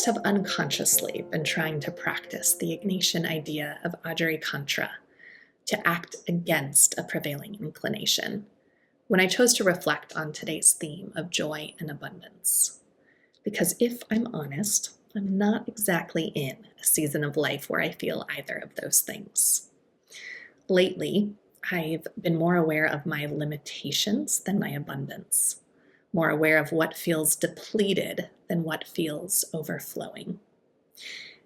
must have unconsciously been trying to practice the Ignatian idea of agere contra, to act against a prevailing inclination, when I chose to reflect on today's theme of joy and abundance. Because if I'm honest, I'm not exactly in a season of life where I feel either of those things. Lately, I've been more aware of my limitations than my abundance, more aware of what feels depleted than what feels overflowing.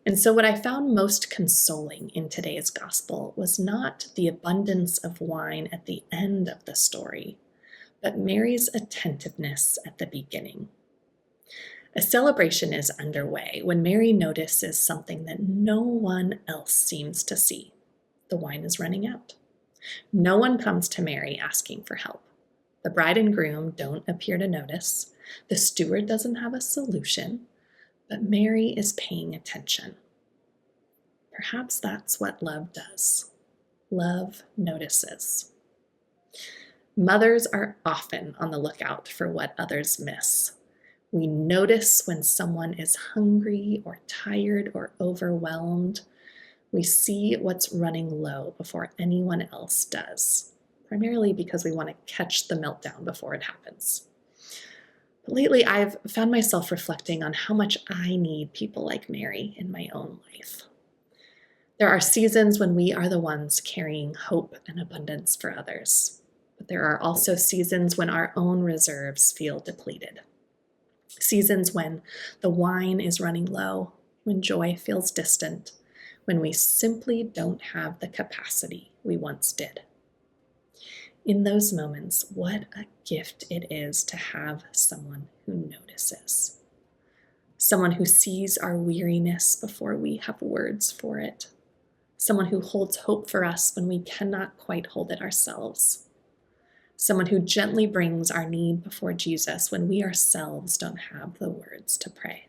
And so what I found most consoling in today's gospel was not the abundance of wine at the end of the story, but Mary's attentiveness at the beginning. A celebration is underway when Mary notices something that no one else seems to see. The wine is running out. No one comes to Mary asking for help. The bride and groom don't appear to notice. The steward doesn't have a solution, but Mary is paying attention. Perhaps that's what love does. Love notices. Mothers are often on the lookout for what others miss. We notice when someone is hungry or tired or overwhelmed. We see what's running low before anyone else does, primarily because we want to catch the meltdown before it happens. But lately, I've found myself reflecting on how much I need people like Mary in my own life. There are seasons when we are the ones carrying hope and abundance for others, but there are also seasons when our own reserves feel depleted. Seasons when the wine is running low, when joy feels distant, when we simply don't have the capacity we once did. In those moments, what a gift it is to have someone who notices. Someone who sees our weariness before we have words for it. Someone who holds hope for us when we cannot quite hold it ourselves. Someone who gently brings our need before Jesus when we ourselves don't have the words to pray.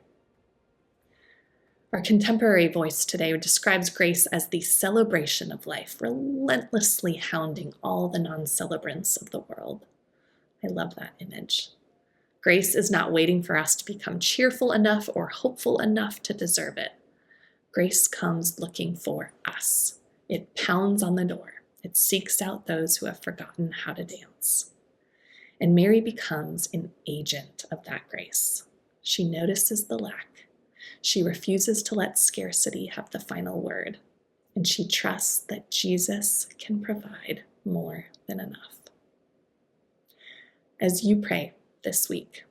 Our contemporary voice today describes grace as the celebration of life, relentlessly hounding all the non-celebrants of the world. I love that image. Grace is not waiting for us to become cheerful enough or hopeful enough to deserve it. Grace comes looking for us. It pounds on the door. It seeks out those who have forgotten how to dance. And Mary becomes an agent of that grace. She notices the lack. She refuses to let scarcity have the final word. And she trusts that Jesus can provide more than enough. As you pray this week,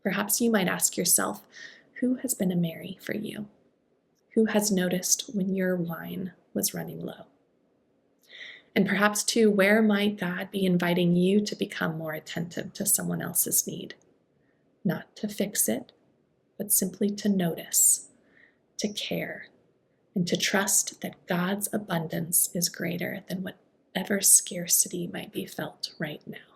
perhaps you might ask yourself, who has been a Mary for you? Who has noticed when your wine was running low? And perhaps too, where might God be inviting you to become more attentive to someone else's need? Not to fix it, but simply to notice, to care, and to trust that God's abundance is greater than whatever scarcity might be felt right now.